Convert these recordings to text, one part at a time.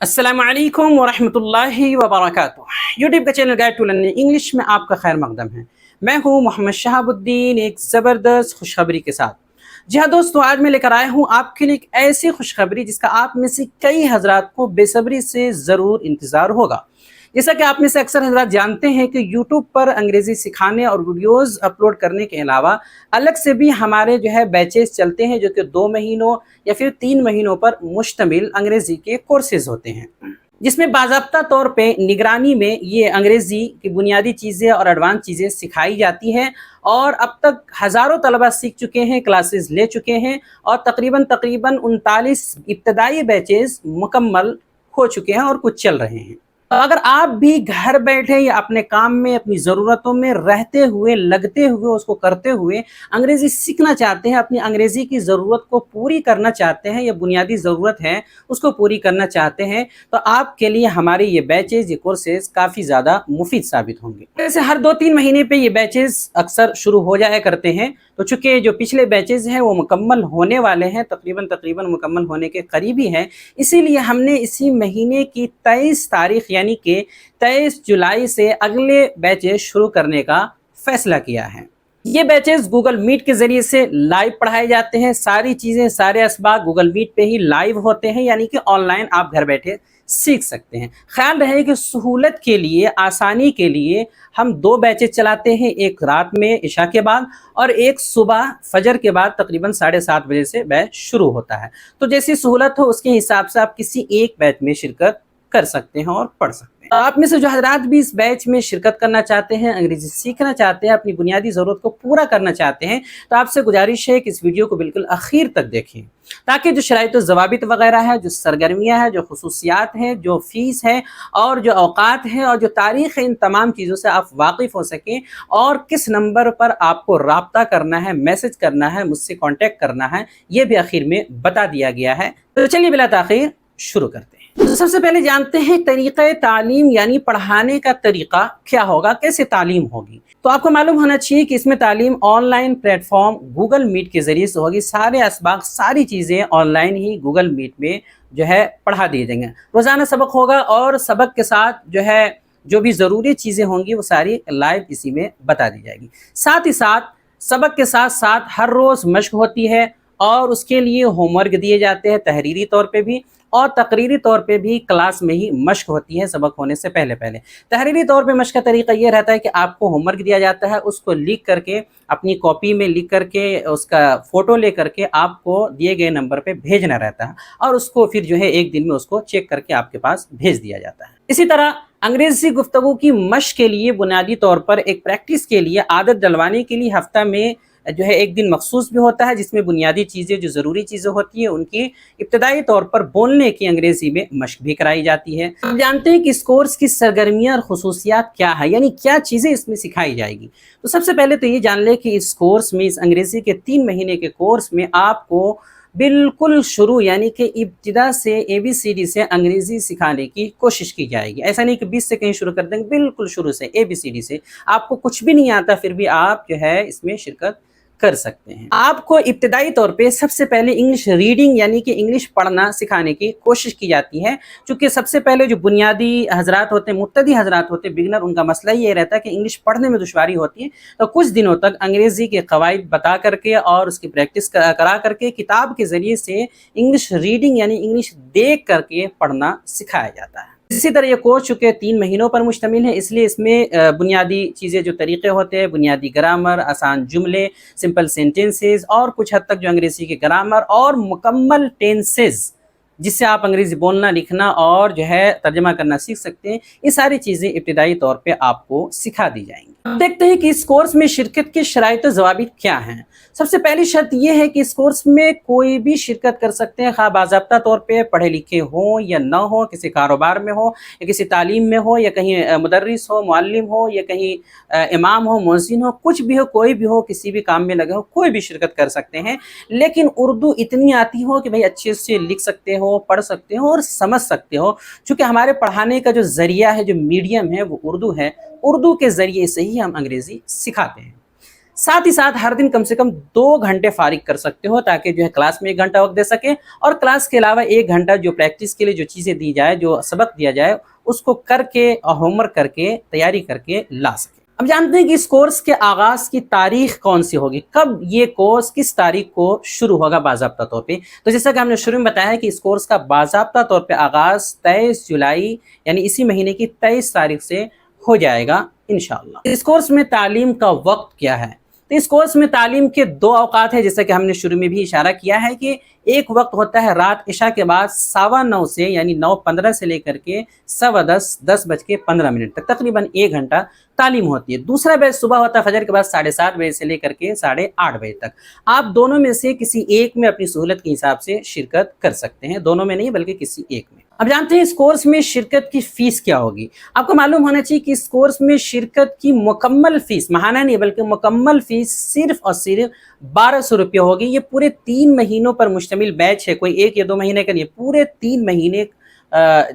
अस्सलाम वालेकुम वरहमतुल्लाहि वबरकातुह। यूट्यूब का channel guide to learning English में आपका खैर मकदम है। मैं हूँ मोहम्मद शहाबुद्दीन, एक ज़बरदस्त खुशखबरी के साथ। जी हाँ दोस्तों, आज मैं लेकर आया हूँ आपके लिए एक ऐसी खुशखबरी जिसका आप में से कई हजरात को बेसब्री से ज़रूर इंतज़ार होगा। जैसा कि आप में से अक्सर हजरात जानते हैं कि यूट्यूब पर अंग्रेज़ी सिखाने और वीडियोज़ अपलोड करने के अलावा अलग से भी हमारे बैचेस चलते हैं, जो कि 2 महीनों या फिर 3 महीनों पर मुश्तमिल अंग्रेज़ी के कोर्सेज़ होते हैं, जिसमें बाज़ाब्ता तौर पे निगरानी में ये अंग्रेज़ी की बुनियादी चीज़ें और एडवांस चीज़ें सिखाई जाती हैं। और अब तक हज़ारों तलबा सीख चुके हैं, क्लासेस ले चुके हैं और तकरीबन 39 इब्तदाई बैचेस मुकम्मल हो चुके हैं और कुछ चल रहे हैं। अगर आप भी घर बैठे या अपने काम में, अपनी ज़रूरतों में रहते हुए, लगते हुए, उसको करते हुए अंग्रेज़ी सीखना चाहते हैं, अपनी अंग्रेज़ी की ज़रूरत को पूरी करना चाहते हैं या बुनियादी ज़रूरत है उसको पूरी करना चाहते हैं, तो आपके लिए हमारे ये बैचेज़, ये कोर्सेज़ काफ़ी ज़्यादा मुफीद साबित होंगे। जैसे हर 2-3 महीने पे ये बैचेज़ अक्सर शुरू हो जाया करते हैं, तो चूँकि जो पिछले बैचेज़ हैं वो मुकम्मल होने वाले हैं, तकरीबन मुकम्मल होने के करीब ही हैं, इसीलिए हमने इसी महीने की 23 तारीख़ यानी कि 23 जुलाई से अगले बैचेस शुरू करने का फैसला किया है। ये बैचेस गूगल मीट के ज़रिए से लाइव पढ़ाए जाते हैं। सारी चीज़ें, सारे असबाक गूगल मीट पे ही लाइव होते हैं, यानी कि ऑनलाइन आप घर बैठे सीख सकते हैं। ख्याल रहे कि सहूलत के लिए, आसानी के लिए हम 2 बैचेस चलाते हैं, एक रात में इशा के बाद और एक सुबह फजर के बाद तकरीबन 7:30 बजे से बैच शुरू होता है। तो जैसी सहूलत हो उसके हिसाब से आप किसी एक बैच में शिरकत कर सकते हैं और पढ़ सकते हैं। आप में से जो हजरात भी इस बैच में शिरकत करना चाहते हैं, अंग्रेजी सीखना चाहते हैं, अपनी बुनियादी ज़रूरत को पूरा करना चाहते हैं, तो आपसे गुजारिश है कि इस वीडियो को बिल्कुल आखिर तक देखें, ताकि जो शराइत ज़वाबित वगैरह है, जो सरगर्मियाँ हैं, जो खुसूसियात हैं, जो फ़ीस है और जो औकात हैं और जो तारीख़ है, इन तमाम चीज़ों से आप वाकिफ़ हो सकें और किस नंबर पर आपको राब्ता करना है, मैसेज करना है, मुझसे कॉन्टेक्ट करना है, ये भी आखिर में बता दिया गया है। तो चलिए बिला ताख़ीर शुरू करते हैं। तो सबसे पहले जानते हैं तरीक़े तालीम, यानी पढ़ाने का तरीक़ा क्या होगा, कैसे तालीम होगी। तो आपको मालूम होना चाहिए कि इसमें तालीम ऑनलाइन प्लेटफॉर्म गूगल मीट के ज़रिए से होगी। सारे असबाक, सारी चीज़ें ऑनलाइन ही गूगल मीट में पढ़ा दिए जाएंगे। रोज़ाना सबक होगा और सबक के साथ जो भी ज़रूरी चीज़ें होंगी वो सारी लाइव इसी में बता दी जाएगी। साथ ही साथ सबक के साथ साथ हर रोज़ मश्क होती है और उसके लिए होमवर्क दिए जाते हैं, तहरीरी तौर पे भी और तकरीरी तौर पे भी क्लास में ही मश्क होती है सबक होने से पहले पहले। तहरीरी तौर पे मश्क का तरीका ये रहता है कि आपको होमवर्क दिया जाता है, उसको लिख करके अपनी कॉपी में लिख करके उसका फ़ोटो ले करके आपको दिए गए नंबर पे भेजना रहता है और उसको फिर एक दिन में उसको चेक करके आपके पास भेज दिया जाता है। इसी तरह अंग्रेज़ी गुफ्तगू की मश्क के लिए, बुनियादी तौर पर एक प्रैक्टिस के लिए, आदत डलवाने के लिए हफ्ता में एक दिन मखसूस भी होता है, जिसमें बुनियादी चीज़ें, जो ज़रूरी चीज़ें होती हैं, उनकी इब्तदाई तौर पर बोलने की अंग्रेज़ी में मश्क भी कराई जाती है। आप जानते हैं कि इस कोर्स की सरगर्मियाँ और खुसूसियात क्या है, यानी क्या चीज़ें इसमें सिखाई जाएगी। तो सबसे पहले तो ये जान लें कि इस कोर्स में, इस अंग्रेज़ी के 3 महीने के कोर्स में आपको बिल्कुल शुरू यानी कि इब्तिदा से, ABCD से अंग्रेज़ी सिखाने की कोशिश की जाएगी। ऐसा नहीं कि 20 से कहीं शुरू कर देंगे, बिल्कुल शुरू से, ABCD से। आपको कुछ भी नहीं आता फिर भी आप इसमें शिरकत कर सकते हैं। आपको इब्तिदाई तौर पे सबसे पहले इंग्लिश रीडिंग यानी कि इंग्लिश पढ़ना सिखाने की कोशिश की जाती है, क्योंकि सबसे पहले जो बुनियादी हजरात होते हैं, मुब्तदी हजरात होते हैं, बिगनर, उनका मसला ये रहता है कि इंग्लिश पढ़ने में दुश्वारी होती है। तो कुछ दिनों तक अंग्रेज़ी के कवायद बता करके और उसकी प्रैक्टिस करा करके किताब के ज़रिए से इंग्लिश रीडिंग यानी इंग्लिश देख करके पढ़ना सिखाया जाता है। इसी तरह ये कोर्स चूँकि 3 महीनों पर मुश्तमिल है, इसलिए इसमें बुनियादी चीज़ें, जो तरीक़े होते हैं, बुनियादी ग्रामर, आसान जुमले, सिंपल सेंटेंसेस और कुछ हद तक जो अंग्रेज़ी के ग्रामर और मुकम्मल टेंसेस, जिससे आप अंग्रेज़ी बोलना, लिखना और तर्जमा करना सीख सकते हैं, ये सारी चीज़ें इब्तिदाई तौर पे आपको सिखा दी जाएंगी। देखते हैं कि इस कोर्स में शिरकत के शराइत ज़वाबित क्या हैं। सबसे पहली शर्त यह है कि इस कोर्स में कोई भी शिरकत कर सकते हैं, खा बाज़ाब्ता तौर पे पढ़े लिखे हों या न हो, किसी कारोबार में हो या किसी तालीम में हो या कहीं मुदर्रिस हो, मुअल्लिम हो या कहीं इमाम हो, मुअज़्ज़िन हो, कुछ भी हो, कोई भी हो, किसी भी काम में लगे हो, कोई भी शिरकत कर सकते हैं। लेकिन उर्दू इतनी आती हो कि भाई अच्छे से लिख सकते हो, पढ़ सकते हो और समझ सकते हो। चूँकि हमारे पढ़ाने का जो ज़रिया है, जो मीडियम है, वो उर्दू है। उर्दू के ज़रिए से ही हम अंग्रेज़ी सिखाते हैं। साथ ही साथ हर दिन कम से कम 2 घंटे फारिग कर सकते हो, ताकि जो है क्लास में 1 घंटा वक्त दे सके और क्लास के अलावा 1 घंटा जो प्रैक्टिस के लिए जो चीज़ें दी जाए, जो सबक दिया जाए, उसको करके और होमवर्क करके तैयारी करके ला सके। अब जानते हैं कि इस कोर्स के आगाज़ की तारीख कौन सी होगी, कब ये कोर्स किस तारीख को शुरू होगा बाज़ाब्ता तौर पे। तो जैसा कि हमने शुरू में बताया है कि इस कोर्स का बाज़ाब्ता तौर पे आगाज़ 23 जुलाई यानी इसी महीने की 23 तारीख से हो जाएगा इंशाअल्लाह। इस कोर्स में तालीम का वक्त क्या है? तो इस कोर्स में तालीम के 2 औकात हैं, जैसा कि हमने शुरू में भी इशारा किया है कि एक वक्त होता है रात इशा के बाद 9:15 से यानी 9:15 से लेकर के 10:15 10:15 तक, तकरीबन 1 घंटा तालीम होती है। दूसरा बैच सुबह होता है फजर के बाद 7:30 बजे से लेकर के 8:30 बजे तक। आप दोनों में से किसी एक में अपनी सहूलत के हिसाब से शिरकत कर सकते हैं, दोनों में नहीं बल्कि किसी एक में। अब जानते हैं इस कोर्स में शिरकत की फ़ीस क्या होगी। आपको मालूम होना चाहिए कि इस कोर्स में शिरकत की मुकम्मल फ़ीस, महाना नहीं बल्कि मुकम्मल फ़ीस सिर्फ़ और सिर्फ 1200 रुपये होगी। ये पूरे 3 महीनों पर मुश्तमिल बैच है, कोई 1 या 2 महीने का नहीं, पूरे 3 महीने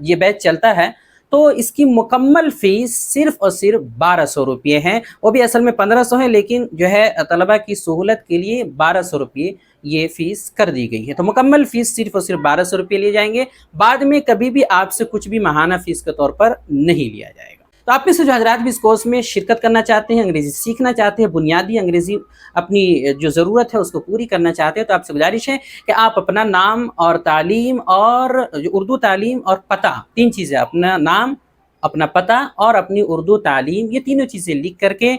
ये बैच चलता है। तो इसकी मुकम्मल फ़ीस सिर्फ़ और सिर्फ 1200 रुपये हैं, वो भी असल में 1500 है, लेकिन जो है तलबा की सहूलत के लिए 1200 रुपये ये फ़ीस कर दी गई है। तो मुकम्मल फ़ीस सिर्फ़ और सिर्फ 1200 रुपये लिए जाएंगे, बाद में कभी भी आपसे कुछ भी माहाना फ़ीस के तौर पर नहीं लिया जाएगा। तो आप में से जो हज़रात भी इस कोर्स में शिरकत करना चाहते हैं, अंग्रेज़ी सीखना चाहते हैं, बुनियादी अंग्रेज़ी अपनी जो ज़रूरत है उसको पूरी करना चाहते हैं, तो आपसे गुजारिश है कि आप अपना नाम और तालीम और जो उर्दू तालीम और पता, 3 चीज़ें, अपना नाम, अपना पता और अपनी उर्दू तालीम, ये तीनों चीज़ें लिख करके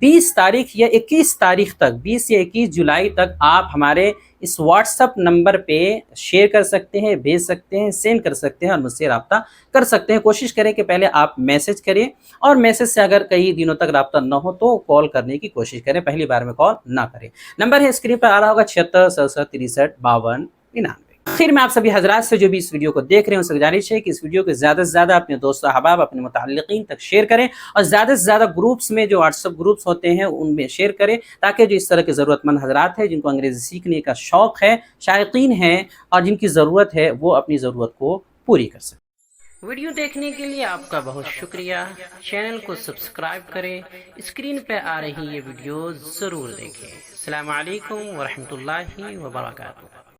20 तारीख या 21 तारीख तक, 20 या 21 जुलाई तक आप हमारे इस व्हाट्सअप नंबर पे शेयर कर सकते हैं, भेज सकते हैं, सेंड कर सकते हैं और मुझसे रब्ता कर सकते हैं। कोशिश करें कि पहले आप मैसेज करें और मैसेज से अगर कई दिनों तक रब्ता न हो तो कॉल करने की कोशिश करें, पहली बार में कॉल ना करें। नंबर है स्क्रीन पर आ रहा होगा 76 67 63 52 99। फिर मैं आप सभी हजरात से जो भी इस वीडियो को देख रहे हैं उनसे गुजारिश है कि इस वीडियो को ज़्यादा से ज़्यादा अपने दोस्त अहबाब, अपने मुतअल्लिक़ीन तक शेयर करें और ज़्यादा से ज़्यादा ग्रुप्स में, जो व्हाट्सअप ग्रुप्स होते हैं उनमें शेयर करें, ताकि जो इस तरह के ज़रूरतमंद हजरात हैं जिनको अंग्रेज़ी सीखने का शौक़ है, शायकीन हैं और जिनकी ज़रूरत है, वो अपनी ज़रूरत को पूरी कर सकें। वीडियो देखने के लिए आपका बहुत शुक्रिया। चैनल को सब्सक्राइब करें, स्क्रीन पर आ रही ये वीडियो ज़रूर देखें। अस्सलामु अलैकुम व रहमतुल्लाहि व बरकातुहू।